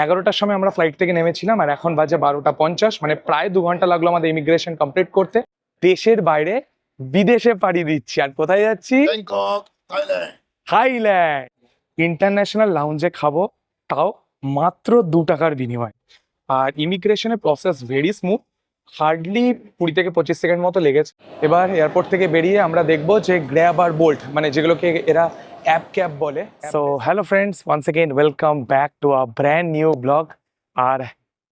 11টার সময় আমরা ফ্লাইট থেকে নেমেছিলাম আর এখন বাজে 12:50, মানে প্রায় 2 ঘন্টা লাগলো আমাদের ইমিগ্রেশন কমপ্লিট করতে। দেশের বাইরে বিদেশে পাড়ি দিচ্ছি। আর কোথায় যাচ্ছি? Bangkok, Thailand. থাইল্যান্ড। ইন্টারন্যাশনাল লাউঞ্জে খাবো, তাও মাত্র 2 টাকার বিনিময়। আর ইমিগ্রেশনের প্রসেস ভেরি স্মুথ, হার্ডলি 20 থেকে 25 সেকেন্ড মতো লেগেছে। এবার এয়ারপোর্ট থেকে বেরিয়ে আমরা দেখবো যে গ্র্যাব আর বোল্ট, মানে যেগুলোকে এরা অ্যাপ ক্যাব বলে। So hello friends, once again welcome back to a brand new blog. আর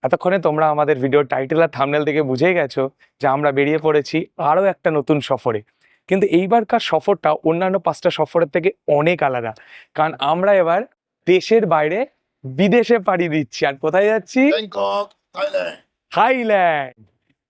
এতক্ষণে তোমরা আমাদের ভিডিও টাইটেল আর থাম্বনেল থেকে বুঝেই গেছো যে আমরা বেরিয়ে পড়েছি আরও একটা নতুন সফরে। কিন্তু এইবারকার সফরটা অন্যান্য 5টা সফরের থেকে অনেক আলাদা, কারণ আমরা এবার দেশের বাইরে বিদেশে পাড়ি দিচ্ছি। আর কোথায় যাচ্ছি? Bangkok, Thailand. থাইল্যান্ড।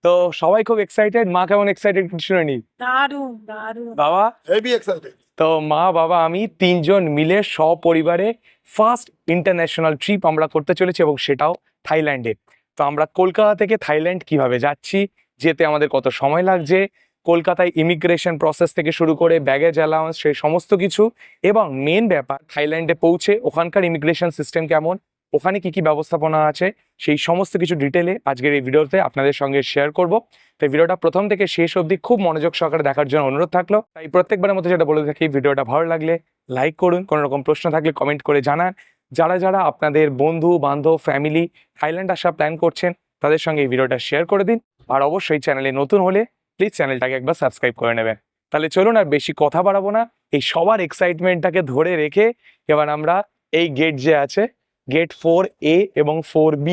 তো সবাই খুব এক্সাইটেড। মা কেমন এক্সাইটেড শুনে নি? দারুণ দারুণ। বাবা? Heavy excited. তো মা, বাবা, আমি 3 জন মিলে সপরিবারে ফার্স্ট ইন্টারন্যাশনাল ট্রিপ আমরা করতে চলেছি, এবং সেটাও থাইল্যান্ডে। তো আমরা কলকাতা থেকে থাইল্যান্ড কিভাবে যাচ্ছি, যেতে আমাদের কত সময় লাগছে, কলকাতায় ইমিগ্রেশন প্রসেস থেকে শুরু করে ব্যাগেজ অ্যালাউন্স, সেই সমস্ত কিছু, এবং মেন ব্যাপার থাইল্যান্ডে পৌঁছে ওখানকার ইমিগ্রেশন সিস্টেম কেমন, ওখানে কি কি ব্যবস্থাপনা আছে, সেই সমস্ত কিছু ডিটেলে আজকের এই ভিডিওতে আপনাদের সঙ্গে শেয়ার করব। তাই ভিডিওটা প্রথম থেকে শেষ অবধি খুব মনোযোগ সহকারে দেখার জন্য অনুরোধ থাকলো। তাই প্রত্যেকবারের মতো যেটা বলে থাকি, ভিডিওটা ভালো লাগলে লাইক করুন, কোনো রকম প্রশ্ন থাকলে কমেন্ট করে জানান। যারা যারা আপনাদের বন্ধু বান্ধব ফ্যামিলি থাইল্যান্ড আসা প্ল্যান করছেন, তাদের সঙ্গে এই ভিডিওটা শেয়ার করে দিন। আর অবশ্যই চ্যানেলে নতুন হলে প্লিজ চ্যানেলটাকে একবার সাবস্ক্রাইব করে নেবেন। তাহলে চলুন আর বেশি কথা বাড়াবো না, এই সবার এক্সাইটমেন্টটাকে ধরে রেখে এবার আমরা এই গেট যে আছে, গেট 4A এবং 4B,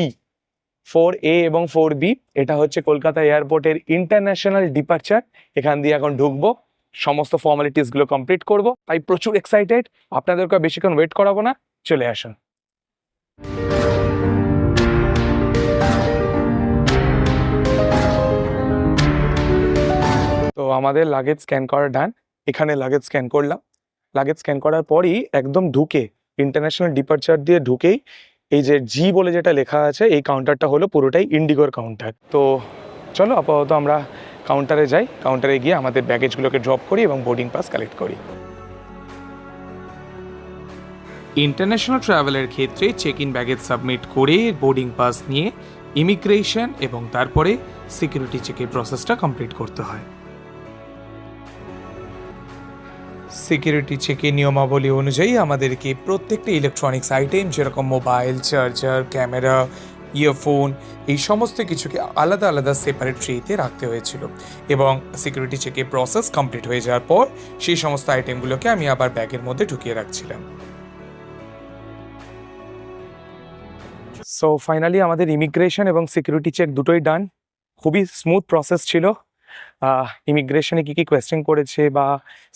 4A এবং 4B, এটা হচ্ছে কলকাতা এয়ারপোর্টের ইন্টারন্যাশনাল ডিপার্চার। এখান দিয়ে এখন ঢুকবো, সমস্ত ফর্মালিটিসগুলো কমপ্লিট করব। তাই প্রচুর এক্সাইটেড, আপনাদেরকে বেশিক্ষণ ওয়েট করাবো না, চলে আসুন। তো আমাদের লাগেজ স্ক্যান করা ডান। এখানে লাগেজ স্ক্যান করলাম। লাগেজ স্ক্যান করার পরই একদম ঢুকে ইন্টারন্যাশনাল ডিপার্চার দিয়ে ঢুকেই এই যে জি বলে যেটা লেখা আছে, এই কাউন্টারটা হলো পুরোটাই ইন্ডিগোর কাউন্টার। তো চলো আপাতত আমরা কাউন্টারে যাই, কাউন্টারে গিয়ে আমাদের ব্যাগেজগুলোকে ড্রপ করি এবং বোর্ডিং পাস কালেক্ট করি। ইন্টারন্যাশনাল ট্রাভেলের ক্ষেত্রে চেক ইন ব্যাগেজ সাবমিট করে বোর্ডিং পাস নিয়ে ইমিগ্রেশন এবং তারপরে সিকিউরিটি চেকের প্রসেসটা কমপ্লিট করতে হয়। সিকিউরিটি চেকের নিয়মাবলী অনুযায়ী আমাদেরকে প্রত্যেকটা ইলেকট্রনিক্স আইটেম, যেরকম মোবাইল, চার্জার, ক্যামেরা, ইয়ারফোন, এই সমস্ত কিছুকে আলাদা আলাদা সেপারেট ট্রেতে রাখতে হয়েছিল। এবং সিকিউরিটি চেকের প্রসেস কমপ্লিট হয়ে যাওয়ার পর সেই সমস্ত আইটেমগুলোকে আমি আবার ব্যাগের মধ্যে ঢুকিয়ে রাখছিলাম। সো ফাইনালি আমাদের ইমিগ্রেশন এবং সিকিউরিটি চেক দুটোই ডান। খুবই স্মুথ প্রসেস ছিল। ইমিগ্রেশনে কী কী কোয়েশ্চেন করেছে বা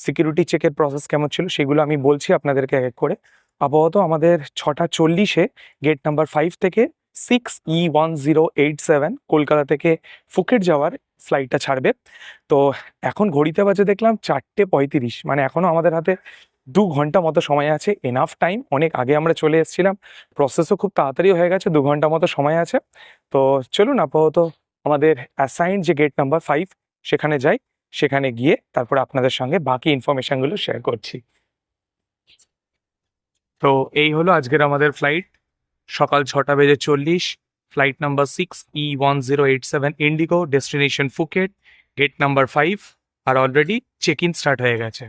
সিকিউরিটি চেকের প্রসেস কেমন ছিল সেগুলো আমি বলছি আপনাদেরকে এক এক করে। আপাতত আমাদের 6:40-এ গেট নাম্বার 5 থেকে 6E1087 কলকাতা থেকে ফুকেট যাওয়ার ফ্লাইটটা ছাড়বে। তো এখন ঘড়িতে বাজে দেখলাম 4:35, মানে এখনও আমাদের হাতে 2 ঘন্টা মতো সময় আছে। এনাফ টাইম, অনেক আগে আমরা চলে এসেছিলাম, প্রসেসও খুব তাড়াতাড়ি হয়ে গেছে, 2 ঘন্টা মতো সময় আছে। তো চলুন আপাতত আমাদের অ্যাসাইন্ড যে গেট নাম্বার 5 সেখানে যাই, সেখানে গিয়ে তারপরে আপনাদের সঙ্গে বাকি ইনফরমেশনগুলো শেয়ার করছি। তো এই হলো আজকের আমাদের ফ্লাইট, সকাল 6:40, flight number 6E1087 IndiGo, destination Phuket, gate number 5। আর অলরেডি চেক ইন স্টার্ট হয়ে গেছে।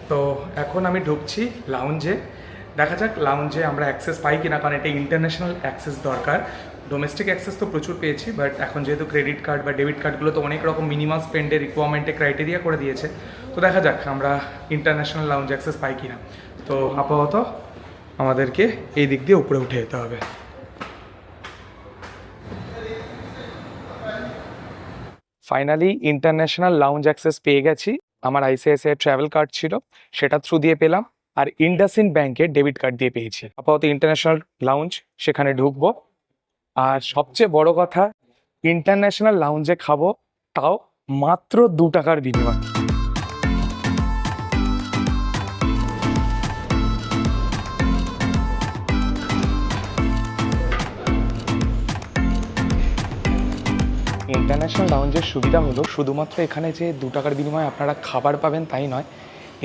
তো এখন আমি ঢুকছি লাউঞ্জে। দেখা যাক লাউঞ্জে আমরা অ্যাক্সেস পাই কিনা, কারণ এটা ইন্টারন্যাশনাল অ্যাক্সেস দরকার। ডোমেস্টিক অ্যাক্সেস তো প্রচুর পেয়েছি, বাট এখন যেহেতু ক্রেডিট কার্ড বা ডেবিট কার্ডগুলো তো অনেক রকম মিনিমাম স্পেন্ডের রিকোয়ারমেন্টে ক্রাইটেরিয়া করে দিয়েছে। তো দেখা যাক আমরা ইন্টারন্যাশনাল লাউঞ্জ অ্যাক্সেস পাই কিনা। তো আপাতত আমাদেরকে এই দিক দিয়ে উপরে উঠে যেতে হবে। ফাইনালি ইন্টারন্যাশনাল লাউঞ্জ অ্যাক্সেস পেয়ে গেছি। আমার ICICI ট্রাভেল কার্ড ছিল, সেটা থ্রু দিয়ে পেলাম, আর ইন্ডাসইন্ড ব্যাংকের ডেবিট কার্ড দিয়ে পেয়েছি। আপাতত ইন্টারন্যাশনাল লাউঞ্জ, সেখানে ঢুকবো। আর সবচেয়ে বড় কথা, ইন্টারন্যাশনাল লাউঞ্জে খাবো, তাও মাত্র 2 টাকার বিনিময়। ইন্টারন্যাশনাল লাউঞ্জের সুবিধা হলো শুধুমাত্র এখানে যে 2 টাকার বিনিময়ে আপনারা খাবার পাবেন তাই নয়,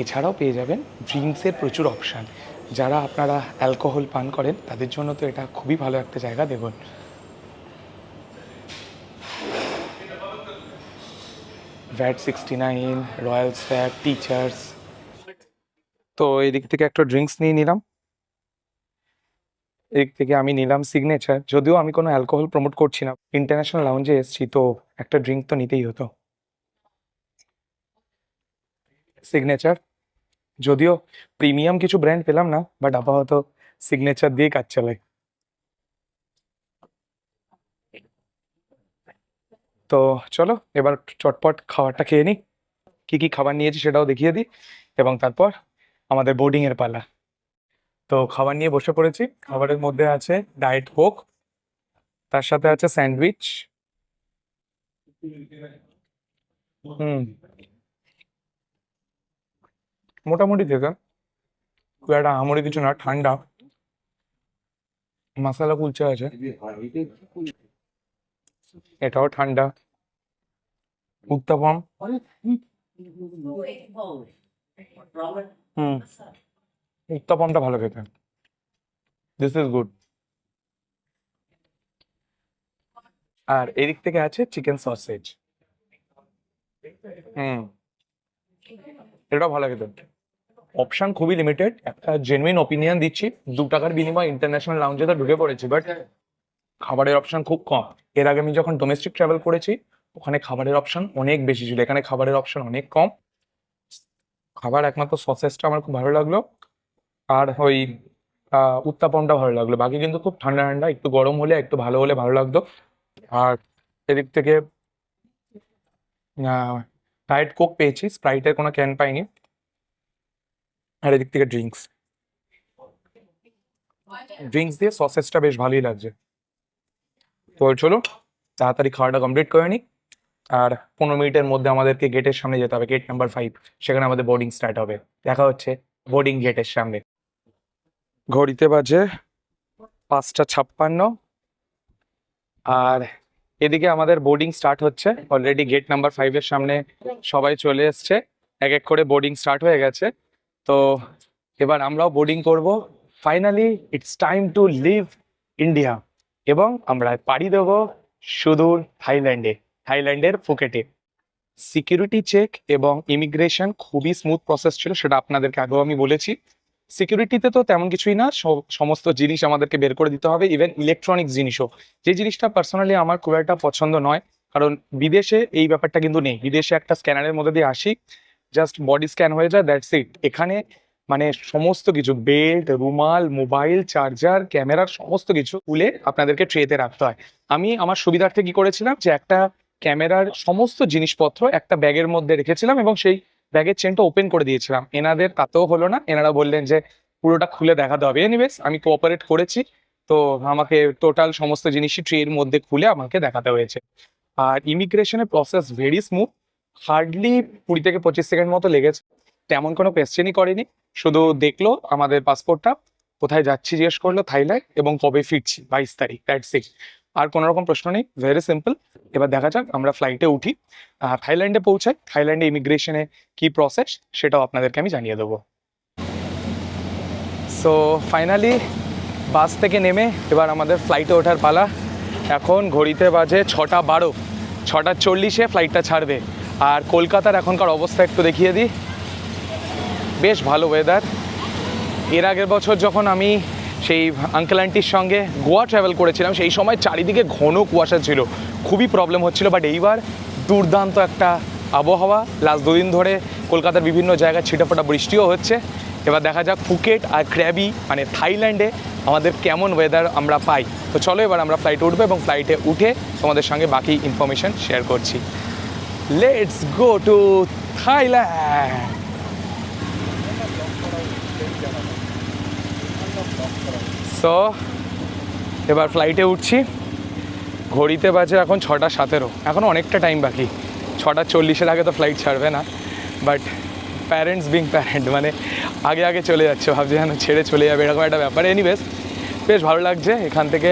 এছাড়াও পেয়ে যাবেন ড্রিঙ্কসের প্রচুর অপশান। যারা আপনারা অ্যালকোহল পান করেন তাদের জন্য তো এটা খুবই ভালো একটা জায়গা। দেখুন ভ্যাট 69, রয়্যাল স্ট্যাগ, টিচার্স। তো এদিক থেকে একটা ড্রিঙ্কস নিয়ে নিলাম, এদিক থেকে আমি নিলাম সিগনেচার। যদিও আমি কোনো অ্যালকোহল প্রমোট করছি না, ইন্টারন্যাশনাল লাউঞ্জে এসেছি তো একটা ড্রিঙ্ক তো নিতেই হতো। সিগনেচার, যদিও প্রিমিয়াম কিছু ব্র্যান্ড পেলাম না, বাট আপাতত সিগনেচার দিয়ে কাজ চালাই। তো চলো এবার চটপট খাবারটা খেয়ে নিই। কী কী খাবার নিয়েছি সেটাও দেখিয়ে দিই, এবং তারপর আমাদের বোর্ডিংয়ের পালা। তো খাবার নিয়ে বসে পড়েছি। খাবারের মধ্যে আছে ডায়েট কোক, তার সাথে আছে স্যান্ডউইচ। মোটামুটি থেকে খুব একটা আহামরি কিছু না, ঠান্ডা। মশলা কুলচা আছে, এটাও ঠান্ডা। উত্তাপম, উত্তাপমটা ভালো খেতে, দিস ইজ গুড। আর এদিক থেকে আছে চিকেন সসেজ। এটাও ভালো খেতে। অপশন খুবই লিমিটেড, একটা জেনুইন ওপিনিয়ন দিচ্ছি। 2 টাকার বিনিময়ে ইন্টারন্যাশনাল লাউঞ্জে তো ঢুকে পড়েছি, বাট খাবারের অপশন খুব কম। এর আগে আমি যখন ডোমেস্টিক ট্রাভেল করেছি ওখানে খাবারের অপশন অনেক বেশি ছিল, এখানে খাবারের অপশন অনেক কম। খাবার একমাত্র সসেসটা আমার খুব ভালো লাগলো, আর ওই উত্তাপনটা ভালো লাগলো। বাকি কিন্তু খুব ঠান্ডা ঠান্ডা, একটু গরম হলে একটু ভালো হলে ভালো লাগতো। আর এদিক থেকে ডায়েট কোক পেয়েছি, স্প্রাইটের কোনো ক্যান পাইনি। আর এদিক থেকে ড্রিঙ্কস দিয়ে সসেসটা বেশ ভালোই লাগছে। তো চলো তাড়াতাড়ি খাওয়াটা কমপ্লিট করে নিই। আর 15 মিনিটের মধ্যে আমাদেরকে গেটের সামনে যেতে হবে, গেট নাম্বার 5। সেখানে আমাদের বোর্ডিং স্টার্ট হবে। দেখা হচ্ছে বোর্ডিং গেটের সামনে। ঘড়িতে বাজে 5:56, আর এদিকে আমাদের বোর্ডিং স্টার্ট হচ্ছে। অলরেডি গেট নাম্বার 5-এর সামনে সবাই চলে এসছে, এক এক করে বোর্ডিং স্টার্ট হয়ে গেছে। তো এবার আমরাও বোর্ডিং করব। Finally it's time to leave India, এবং আমরা পাড়ি দেব সুদূর থাইল্যান্ডের ফুকেটে। সিকিউরিটি চেক এবং ইমিগ্রেশন খুবই স্মুথ প্রসেস ছিল, সেটা আপনাদেরকে আগেও আমি বলেছি। সিকিউরিটিতে তো তেমন কিছুই না, সমস্ত জিনিস আমাদেরকে বের করে দিতে হবে, ইভেন ইলেকট্রনিক্স জিনিসও, যে জিনিসটা পার্সোনালি আমার খুব একটা পছন্দ নয়। কারণ বিদেশে এই ব্যাপারটা কিন্তু নেই। বিদেশে একটা স্ক্যানারের মধ্যে দিয়ে আসি, জাস্ট বডি স্ক্যান হয়ে যায়, দ্যাটস ইট। এখানে মানে সমস্ত কিছু, বেল্ট, রুমাল, মোবাইল, চার্জার, ক্যামেরার সমস্ত কিছু খুলে আপনাদেরকে ট্রেতে রাখতে হয়। আমি আমার সুবিধার্থে কি করেছিলাম যে একটা ক্যামেরার সমস্ত জিনিসপত্র একটা ব্যাগের মধ্যে রেখেছিলাম, এবং সেই ব্যাগের চেনটা ওপেন করে দিয়েছিলাম। এনাদের তাতেও হলো না, এনারা বললেন যে পুরোটা খুলে দেখাতে হবে। এনিওয়েজ আমি কোঅপারেট করেছি, তো আমাকে টোটাল সমস্ত জিনিসই ট্রের মধ্যে খুলে আমাকে দেখাতে হয়েছে। আর ইমিগ্রেশনের প্রসেস ভেরি স্মুথ, হার্ডলি 20 থেকে 25 সেকেন্ড মতো লেগেছে। তেমন কোনো কোয়েশ্চেনই করেনি, শুধু দেখলো আমাদের পাসপোর্টটা, কোথায় যাচ্ছি জিজ্ঞেস করলো থাইল্যান্ড, এবং কবে ফিরছি 22 তারিখ, দ্যাটস ইট। আর কোনো রকম প্রশ্ন নেই, ভেরি সিম্পল। এবার দেখা যাক আমরা ফ্লাইটে উঠি, থাইল্যান্ডে পৌঁছাই। থাইল্যান্ডে ইমিগ্রেশনে কি প্রসেস সেটাও আপনাদেরকে আমি জানিয়ে দেবো। সো ফাইনালি বাস থেকে নেমে এবার আমাদের ফ্লাইটে ওঠার পালা। এখন ঘড়িতে বাজে 6:12, 6:40-এ ফ্লাইটটা ছাড়বে। আর কলকাতার এখনকার অবস্থা একটু দেখিয়ে দিই। বেশ ভালো ওয়েদার। এর আগের বছর যখন আমি সেই আঙ্কেল আন্টির সঙ্গে গোয়া ট্রাভেল করেছিলাম, সেই সময় চারিদিকে ঘন কুয়াশা ছিল, খুবই প্রবলেম হচ্ছিল। বাট এইবার দুর্দান্ত একটা আবহাওয়া। লাস্ট 2 দিন ধরে কলকাতার বিভিন্ন জায়গায় ছিটাফোটা বৃষ্টিও হচ্ছে। এবার দেখা যাক ফুকেট আর ক্র্যাবি মানে থাইল্যান্ডে আমাদের কেমন ওয়েদার আমরা পাই। তো চলো এবার আমরা ফ্লাইটে উঠবো, এবং ফ্লাইটে উঠে তোমাদের সঙ্গে বাকি ইনফরমেশন শেয়ার করছি। Let's go to Thailand. So এবার ফ্লাইটে উঠছি। ঘড়িতে বাজে এখন 6:17, এখনও অনেকটা টাইম বাকি। 6:40-এর আগে তো ফ্লাইট ছাড়বে না, বাট প্যারেন্টস বিং প্যারেন্ট মানে আগে আগে চলে যাচ্ছে, ভাবছি যেন ছেড়ে চলে যাবে, এরকম একটা ব্যাপার। এনিওয়েজ বেশ ভালো লাগছে। এখান থেকে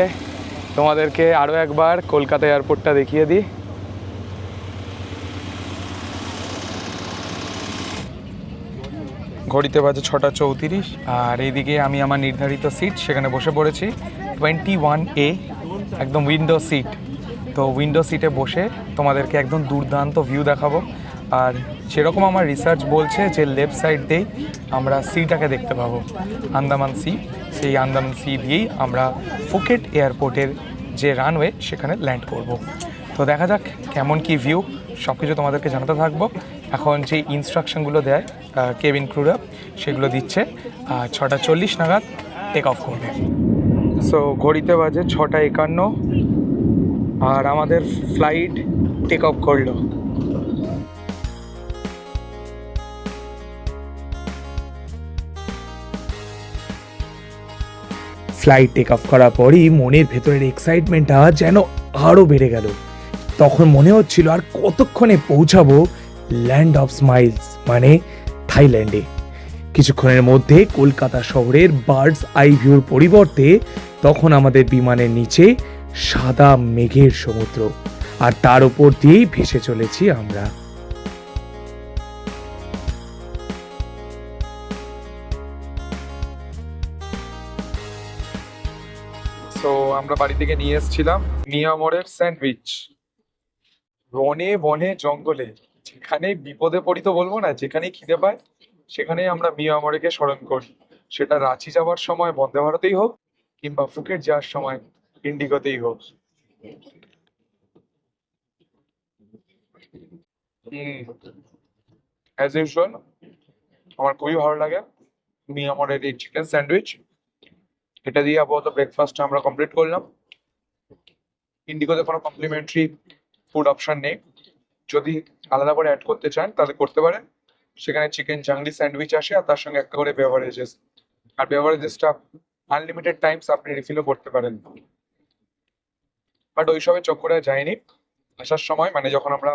তোমাদেরকে আরও একবার কলকাতা এয়ারপোর্টটা দেখিয়ে দিই। ঘড়িতে বাজে 6:34 আর এইদিকে আমি আমার নির্ধারিত সিট সেখানে বসে পড়েছি 21A, একদম উইন্ডো সিট। তো উইন্ডো সিটে বসে তোমাদেরকে একদম দুর্দান্ত ভিউ দেখাবো। আর সেরকম আমার রিসার্চ বলছে যে লেফট সাইড দিয়েই আমরা সিটাকে দেখতে পাবো, আন্দামান সি। সেই আন্দামান সি দিয়েই আমরা ফুকেট এয়ারপোর্টের যে রানওয়ে সেখানে ল্যান্ড করব। তো দেখা যাক কেমন কি ভিউ, সব কিছু তোমাদেরকে জানাতে থাকবো। এখন যে ইনস্ট্রাকশনগুলো দেয় কেবিন ক্রুরা সেগুলো দিচ্ছে, 6:40 নাগাদ টেক অফ করবে। সো ঘড়িতে বাজে 6:51 আর আমাদের ফ্লাইট টেক অফ করলো। ফ্লাইট টেক অফ করার পরই মনের ভেতরের এক্সাইটমেন্টটা যেন আরও বেড়ে গেল। তখন মনে হচ্ছিল আর কতক্ষণে পৌঁছাবো ল্যান্ড অফ স্মাইলস মানে থাইল্যান্ডে। কিছুক্ষণের মধ্যে কলকাতা শহরের বার্ডস আই ভিউর পরিবর্তে তখন আমাদের বিমানের নিচে সাদা মেঘের সমুদ্র, আর তার উপর দিয়েই ভেসে চলেছি আমরা। সো আমরা বাড়ি থেকে নিয়ে এসেছিলাম মিয়ামরের স্যান্ডউইচ। বনে বনে জঙ্গলে যেখানে বিপদে পড়ি তো বলবো না, যেখানেই খিদে পায় সেখানেই আমরা মিয়ামরকে স্মরণ করি। সেটা রাঁচি যাওয়ার সময় বন্দে ভারতেই হোক কিংবা ফুকেট যাওয়ার সময় ইন্ডিগোতেই হোক। অ্যাজ ইউজুয়াল আমার খুবই ভালো লাগে মিয়ামরের এই চিকেন স্যান্ডউইচ। এটা দিয়ে আপাতত ব্রেকফাস্টটা আমরা কমপ্লিট করলাম। ইন্ডিগোতে কোনো কমপ্লিমেন্টারি ফুড অপশন নেই, যদি আলাদা করে অ্যাড করতে চান তাহলে করতে পারেন। সেখানে চিকেন জাংলি স্যান্ডউইচ আসে আর তার সঙ্গে একটা করে বেভারেজেস, আর বেভারেজেসটা আনলিমিটেড টাইমস আপনি রিফিলও করতে পারেন। বাট ওইসবের চক্করে যায়নি। আসার সময় মানে যখন আমরা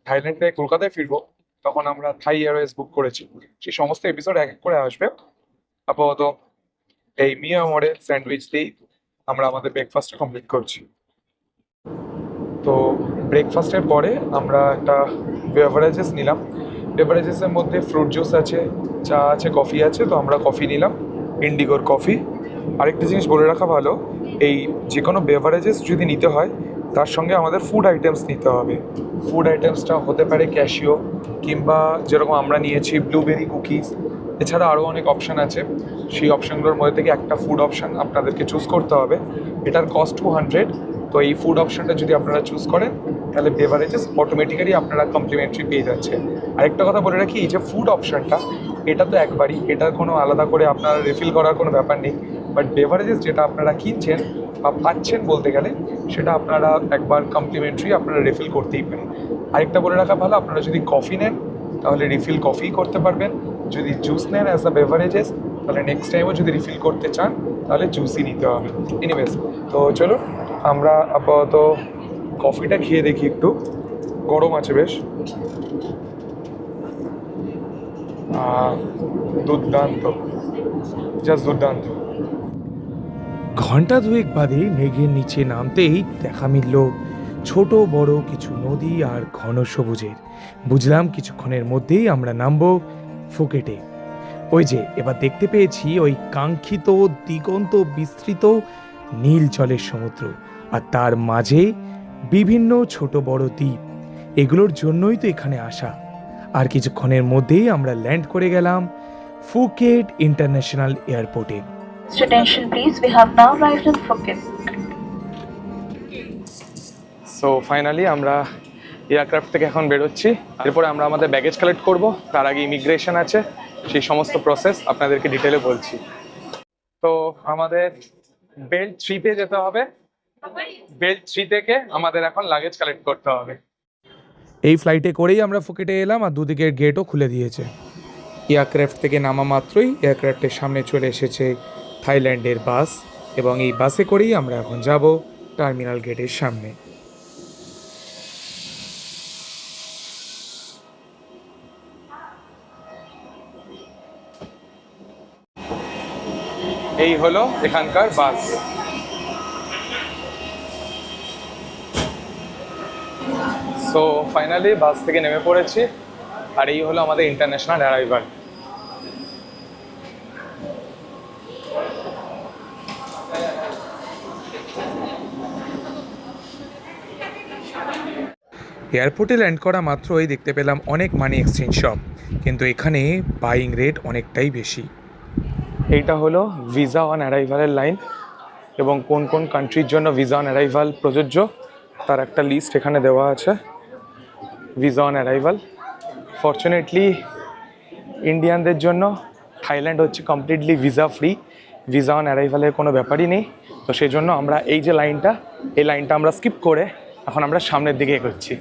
থাইল্যান্ড থেকে কলকাতায় ফিরবো তখন আমরা থাই এয়ারওয়েজ বুক করেছি, সেই সমস্ত এপিসোড এক এক করে আসবে। আপাতত এই মিয়ামরের স্যান্ডউইচ দিয়েই আমরা আমাদের ব্রেকফাস্টটা কমপ্লিট করছি। তো ব্রেকফাস্টের পরে আমরা একটা বেভারেজেস নিলাম। বেভারেজেসের মধ্যে ফ্রুট জুস আছে, চা আছে, কফি আছে। তো আমরা কফি নিলাম, ইন্ডিগোর কফি। আরেকটা জিনিস বলে রাখা ভালো, এই যে কোনো বেভারেজেস যদি নিতে হয় তার সঙ্গে আমাদের ফুড আইটেমস নিতে হবে। ফুড আইটেমসটা হতে পারে ক্যাশিও কিংবা যেরকম আমরা নিয়েছি ব্লুবেরি কুকিজ। এছাড়া আরও অনেক অপশান আছে, সেই অপশানগুলোর মধ্যে থেকে একটা ফুড অপশান আপনাদেরকে চুজ করতে হবে। এটার কস্ট 200। তো এই ফুড অপশানটা যদি আপনারা চুজ করেন তাহলে বেভারেজেস অটোমেটিক্যালি আপনারা কমপ্লিমেন্টারি পেয়ে যাচ্ছেন। আরেকটা কথা বলে রাখি, এই যে ফুড অপশানটা এটা তো একবারই, এটার কোনো আলাদা করে আপনারা রিফিল করার কোনো ব্যাপার নেই। বাট বেভারেজেস যেটা আপনারা কিনছেন বা পাচ্ছেন বলতে গেলে সেটা আপনারা একবার কমপ্লিমেন্টারি আপনারা রিফিল করতেই পারেন। আরেকটা বলে রাখা ভালো, আপনারা যদি কফি নেন তাহলে রিফিল কফি করতে পারবেন। যদি জুস নেন অ্যাজ আ বেভারেজেস তাহলে নেক্সট টাইমও যদি রিফিল করতে চান তাহলে জুসই নিতে হবে। এনিওয়েজ, তো চলো আমরা আপাতত কফিটা খেয়ে দেখি, একটু গরম আছে বেশ। দুর্দান্ত, জাস্ট দুর্দান্ত। ঘন্টা দুয়েক বাদে মেঘের নিচে নামতেই দেখা মিলল ছোট বড় কিছু নদী আর ঘন সবুজের। বুঝলাম কিছুক্ষণের মধ্যেই আমরা নামবো ফুকেটে। ওই যে এবার দেখতে পেয়েছি ওই কাঙ্ক্ষিত দিগন্ত বিস্তৃত নীল জলের সমুদ্র, আর তার মাঝে বিভিন্ন ছোট বড় দ্বীপ। এগুলোর জন্যই তো এখানে আসা। আর কিছুক্ষণের মধ্যেই আমরা ল্যান্ড করে গেলাম ফুকেট ইন্টারন্যাশনাল এয়ারপোর্টে। Attention please, we have now arrived in Phuket. So finally আমরা এয়ারক্রাফট থেকে এখন বেরোচ্ছি। এরপরে আমরা আমাদের ব্যাগেজ কালেক্ট করব, তার আগে ইমিগ্রেশন আছে, সেই সমস্ত প্রসেস আপনাদেরকে ডিটেলে বলছি। তো আমাদের বেল্ট 3-তে যেতে হবে। বেল্ট 3 থেকে আমাদের এখন লাগেজ কালেক্ট করতে হবে। এই ফ্লাইটে করেই আমরা ফুকেটে এলাম আর দুদিকের গেটও খুলে দিয়েছে। এয়ারক্রাফট থেকে নামা মাত্রই এয়ারক্রাফটের সামনে চলে এসেছে থাইল্যান্ডের বাস, এবং এই বাসে করেই আমরা এখন যাব টার্মিনাল গেটের সামনে। এই হলো এখানকার বাস। সো ফাইনালি বাস থেকে নেমে পড়েছি, আর এই হলো আমাদের ইন্টারন্যাশনাল অ্যারাইভাল। এয়ারপোর্টে ল্যান্ড করা মাত্রই দেখতে পেলাম অনেক মানি এক্সচেঞ্জ শপ, কিন্তু এখানে বাইং রেট অনেকটাই বেশি। এইটা হলো ভিসা অন অ্যারাইভালের লাইন এবং কোন কোন কান্ট্রির জন্য ভিসা অন অ্যারাইভাল প্রযোজ্য তার একটা লিস্ট এখানে দেওয়া আছে। ভিসা অন অ্যারাইভাল ফরচুনেটলি ইন্ডিয়ানদের জন্য থাইল্যান্ড হচ্ছে completely visa free, visa on অ্যারাইভালের কোনো ব্যাপারই নেই। তো সেই জন্য আমরা এই যে লাইনটা, এই লাইনটা আমরা স্কিপ করে এখন আমরা সামনের দিকে এগোচ্ছি।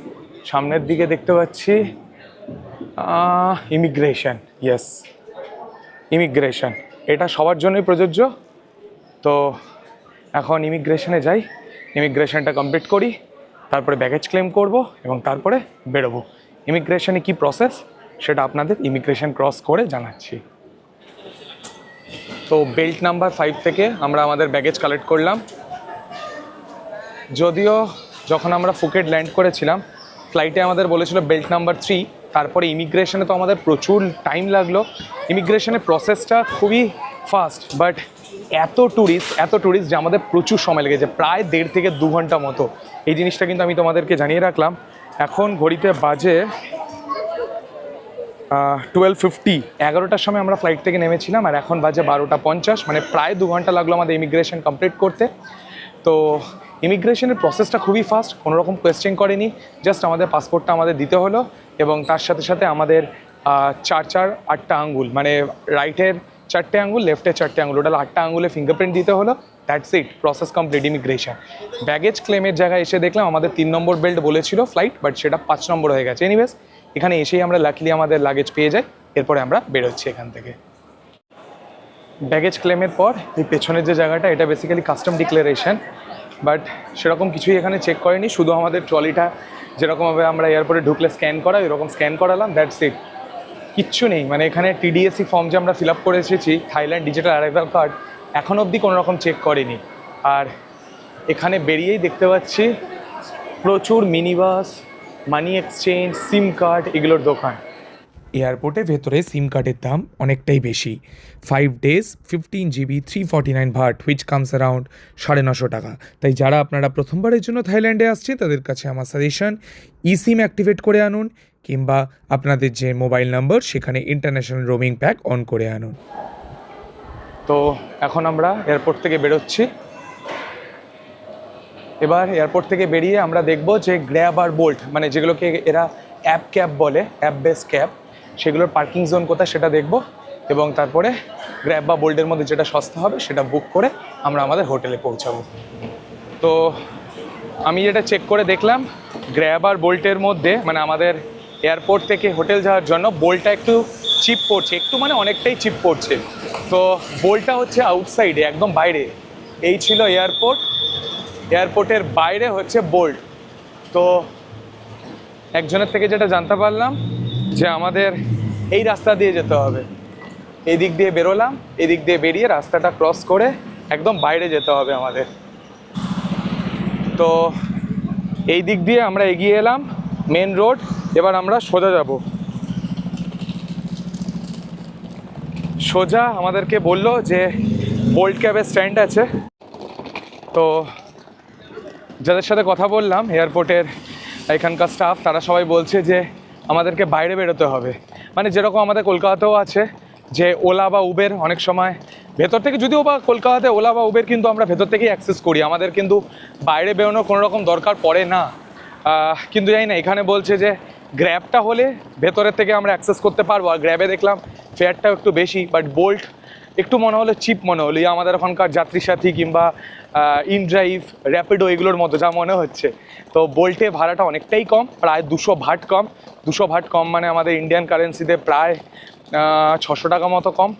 সামনের দিকে দেখতে পাচ্ছি ইমিগ্রেশন, ইয়েস ইমিগ্রেশন, এটা সবার জন্যই প্রযোজ্য। তো এখন ইমিগ্রেশনে যাই, ইমিগ্রেশনটা কমপ্লিট করি, তারপরে ব্যাগেজ ক্লেম করব এবং তারপরে বেরোবো। ইমিগ্রেশনে কি প্রসেস সেটা আপনাদের ইমিগ্রেশন ক্রস করে জানাচ্ছি। তো বেল্ট নাম্বার 5 থেকে আমরা আমাদের ব্যাগেজ কালেক্ট করলাম। যদিও যখন আমরা ফুকেট ল্যান্ড করেছিলাম ফ্লাইটে আমাদের বলেছিল বেল্ট নাম্বার 3, তারপরে ইমিগ্রেশনে তো আমাদের প্রচুর টাইম লাগলো। ইমিগ্রেশনের প্রসেসটা খুবই ফাস্ট, বাট এত ট্যুরিস্ট যে আমাদের প্রচুর সময় লেগেছে, প্রায় 1.5 থেকে 2 ঘন্টা মতো। এই জিনিসটা কিন্তু আমি তোমাদেরকে জানিয়ে রাখলাম। এখন ঘড়িতে বাজে 12:50, 11টার সময় আমরা ফ্লাইট থেকে নেমেছিলাম আর এখন বাজে 12:50, মানে প্রায় 2 ঘন্টা লাগলো আমাদের ইমিগ্রেশন কমপ্লিট করতে। তো ইমিগ্রেশনের প্রসেসটা খুবই ফাস্ট, কোনো রকম কোয়েশ্চেন করেনি, জাস্ট আমাদের পাসপোর্টটা আমাদের দিতে হলো এবং তার সাথে সাথে আমাদের 8টা আঙ্গুল, মানে রাইটের 4টে আঙ্গুল, লেফটের 4টে আঙ্গুল, ওটা 8টা আঙ্গুলে ফিঙ্গারপ্রিন্ট দিতে হলো। That's it, process complete immigration. Baggage ক্লেমের জায়গায় এসে দেখলাম আমাদের 3 নম্বর বেল্ট বলেছিল ফ্লাইট, বাট সেটা 5 নম্বর হয়ে গেছে। এনিওয়েজ এখানে এসেই আমরা লাকিলি আমাদের লাগেজ পেয়ে যাই, এরপরে আমরা বেরোচ্ছি এখান থেকে। ব্যাগেজ ক্লেমের পর এই পেছনের যে জায়গাটা, এটা বেসিক্যালি কাস্টম ডিক্লারেশন, বাট সেরকম কিছুই এখানে চেক করেনি, শুধু আমাদের ট্রলিটা যেরকমভাবে আমরা এয়ারপোর্টে ঢুকলে স্ক্যান করা এরকম স্ক্যান করালাম, দ্যাটস ইট, কিচ্ছু নেই। মানে এখানে টিডিএসি ফর্ম যে আমরা ফিল আপ করে এসেছি, থাইল্যান্ড ডিজিটাল অ্যারাইভাল কার্ড, এখন অবধি কোনো রকম চেক করেনি। আর এখানে বেরিয়েই দেখতে পাচ্ছি প্রচুর মিনি বাস, মানি এক্সচেঞ্জ, সিম কার্ড, এগুলোর দোকান। এয়ারপোর্টের ভেতরে সিম কার্ডের দাম অনেকটাই বেশি। 5 days 15 GB 349 but, which comes around 950 টাকা। তাই যারা আপনারা প্রথমবারের জন্য থাইল্যান্ডে আসছেন তাদের কাছে আমার সাজেশন, ই সিম অ্যাক্টিভেট করে আনুন, কিংবা আপনাদের যে মোবাইল নাম্বার সেখানে ইন্টারন্যাশনাল রোমিং প্যাক অন করে আনুন। তো এখন আমরা এয়ারপোর্ট থেকে বেরোচ্ছি। এবার এয়ারপোর্ট থেকে বেরিয়ে আমরা দেখব যে গ্র্যাব আর বোল্ট, মানে যেগুলোকে এরা অ্যাপ ক্যাব বলে, অ্যাপ বেস ক্যাব, সেগুলোর পার্কিং জোন কোথায় সেটা দেখব এবং তারপরে গ্র্যাব বা বোল্টের মধ্যে যেটা সস্তা হবে সেটা বুক করে আমরা আমাদের হোটেলে পৌঁছাবো। তো আমি যেটা চেক করে দেখলাম, গ্র্যাব আর বোল্টের মধ্যে, মানে আমাদের এয়ারপোর্ট থেকে হোটেল যাওয়ার জন্য বোল্টটা একটু চিপ পড়ছে, একটু মানে অনেকটাই চিপ পড়ছে। তো বোল্টটা হচ্ছে আউটসাইডে, একদম বাইরে। এই ছিল এয়ারপোর্ট, এয়ারপোর্টের বাইরে হচ্ছে বোল্ট। তো একজনের থেকে যেটা জানতে পারলাম যে আমাদের এই রাস্তা দিয়ে যেতে হবে, এই দিক দিয়ে বেরোলাম, এই দিক দিয়ে বেরিয়ে রাস্তাটা ক্রস করে একদম বাইরে যেতে হবে আমাদের। তো এই দিক দিয়ে আমরা এগিয়ে এলাম, মেন রোড। এবার আমরা সোজা যাব, সোজা আমাদেরকে বললো যে বোল্ট ক্যাবের স্ট্যান্ড আছে। তো যাদের সাথে কথা বললাম এয়ারপোর্টের এখানকার স্টাফ, তারা সবাই বলছে যে আমাদেরকে বাইরে বেরোতে হবে, মানে যেরকম আমাদের কলকাতাতেও আছে যে ওলা বা উবের অনেক সময় ভেতর থেকে, যদিও বা কলকাতাতে ওলা বা উবের কিন্তু আমরা ভেতর থেকেই অ্যাক্সেস করি, আমাদের কিন্তু বাইরে বেরোনোর কোনো রকম দরকার পড়ে না। কিন্তু জানি না এখানে বলছে যে গ্র্যাবটা হলে ভেতরের থেকে আমরা অ্যাক্সেস করতে পারবো, আর গ্র্যাবে দেখলাম ফেয়ারটাও একটু বেশি, বাট বোল্ট একটু মনে হলো চিপ মনে হলো, আমাদের ওখানকার যাত্রী সাথী কিংবা ইনড্রাইভ, র্যাপিডো এগুলোর মতো যা মনে হচ্ছে। তো বোল্টে ভাড়াটা অনেকটাই কম, প্রায় 200 ভাট কম। 200 ভাট কম মানে আমাদের ইন্ডিয়ান কারেন্সিতে প্রায় 600 টাকা মতো কম।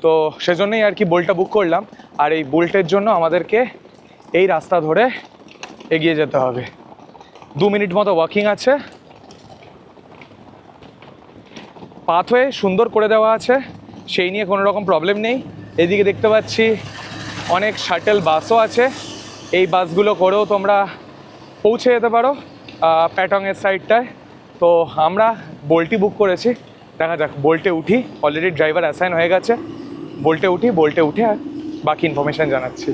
তো সেজন্যই আর কি বোল্টটা বুক করলাম। আর এই বোল্টের জন্য আমাদেরকে এই রাস্তা ধরে এগিয়ে যেতে হবে, 2 মিনিট মতো ওয়াকিং আছে। পাথওয়ে সুন্দর করে দেওয়া আছে, সেই নিয়ে কোনো রকম প্রবলেম নেই। এদিকে দেখতে পাচ্ছি অনেক শাটেল বাসও আছে, এই বাসগুলো করেও তোমরা পৌঁছে যেতে পারো প্যাটংয়ের সাইডটায়। তো আমরা বোল্টই বুক করেছি, দেখা যাক বোল্টে উঠি, অলরেডি ড্রাইভার অ্যাসাইন হয়ে গেছে। বোল্টে উঠে আর বাকি ইনফরমেশান জানাচ্ছি।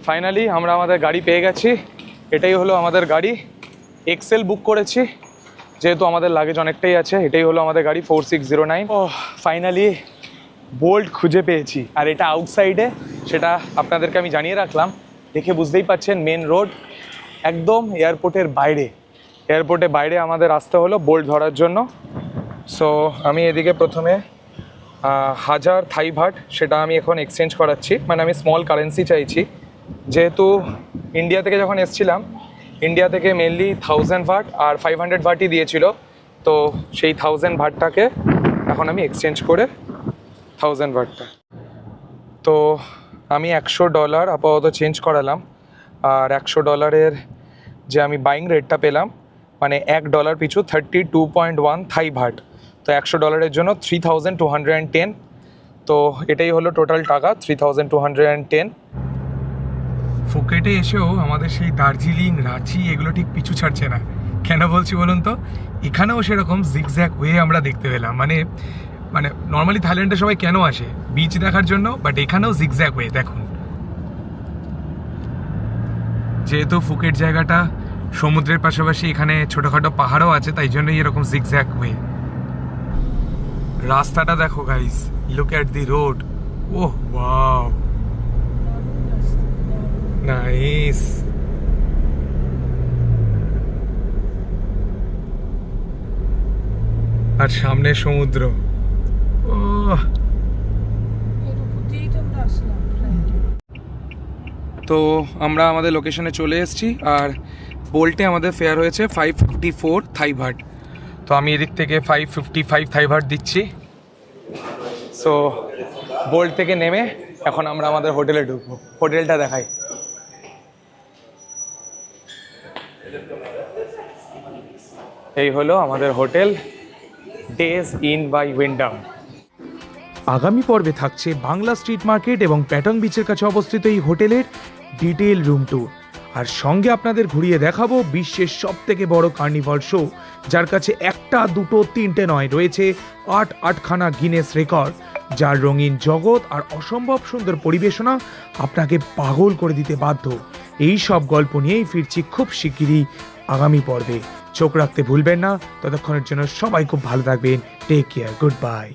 ফাইনালি আমরা আমাদের গাড়ি পেয়ে গেছি, এটাই হলো আমাদের গাড়ি। এক্সেল বুক করেছি, যেহেতু আমাদের লাগেজ অনেকটাই আছে। এটাই হলো আমাদের গাড়ি 4609। ও ফাইনালি বোল্ট খুঁজে পেয়েছি, আর এটা আউটসাইডে, সেটা আপনাদেরকে আমি জানিয়ে রাখলাম। দেখে বুঝতেই পারছেন মেন রোড, একদম এয়ারপোর্টের বাইরে। এয়ারপোর্টের বাইরে আমাদের আসতে হলো বোল্ট ধরার জন্য। সো আমি এদিকে প্রথমে 1000 থাই ভাট, সেটা আমি এখন এক্সচেঞ্জ করাচ্ছি। মানে আমি স্মল কারেন্সি চাইছি, যেহেতু ইন্ডিয়া থেকে যখন এসছিলাম, ইন্ডিয়া থেকে মেনলি 1000 ভাট আর 500 ভাটই দিয়েছিল। তো সেই 1000 ভাটটাকে এখন আমি এক্সচেঞ্জ করে 1000 ভাটটা, তো আমি $100 আপাতত চেঞ্জ করালাম। আর $100 যে আমি বাইং রেটটা পেলাম, মানে $1 পিছু 32.1 থাই ভাট। তো $100 জন্য 3210। তো এটাই হলো টোটাল টাকা, 3210। ফুকেটে এসেও আমাদের সেই দার্জিলিং, রাঁচি এগুলো ঠিক পিছু ছাড়ছে না। কেন বলছি বলুন তো, এখানেও সেরকম জিগজ্যাগ ওয়ে আমরা দেখতে পেলাম। মানে নর্মালি থাইল্যান্ডে সবাই কেন আসে? বিচ দেখার জন্য, বাট এখানেও জিগজ্যাগ ওয়ে দেখুন। যেহেতু ফুকেট জায়গাটা সমুদ্রের পাশাপাশি, এখানে ছোটোখাটো পাহাড়ও আছে, তাই জন্যই এরকম জিগজ্যাগ ওয়ে। রাস্তাটা দেখো guys, look at the road. Oh wow, nice. আর সামনে সমুদ্র। ও তো আমরা আমাদের লোকেশনে চলে এসেছি, আর বোল্টে আমাদের ফেয়ার হয়েছে 554 থাই ভাট। তো আমি এদিক থেকে 555 থাই ভাট দিচ্ছি। সো বোল্ট থেকে নেমে এখন আমরা আমাদের হোটেলে ঢুকবো। হোটেলটা দেখাই। এই হলো আমাদের হোটেল, ডেজ ইন বাই উইন্ডাম। আগামী পর্বে থাকছে বাংলা স্ট্রিট মার্কেট এবং প্যাটং বিচের কাছে অবস্থিত এই হোটেলের ডিটেল রুম ট্যুর, আর সঙ্গে আপনাদের ঘুরিয়ে দেখাবো বিশ্বের সবথেকে বড় কার্নিভাল শো, যার কাছে একটা, দুটো, তিনটে নয়, রয়েছে 8খানা গিনেস রেকর্ড, যার রঙিন জগৎ আর অসম্ভব সুন্দর পরিবেশনা আপনাকে পাগল করে দিতে বাধ্য। এই সব গল্প নিয়েই ফিরছি খুব শিগগিরই আগামী পর্বে। চোখ রাখতে ভুলবেন না। ততক্ষণের জন্য সবাই খুব ভালো থাকবেন। Take care, good by.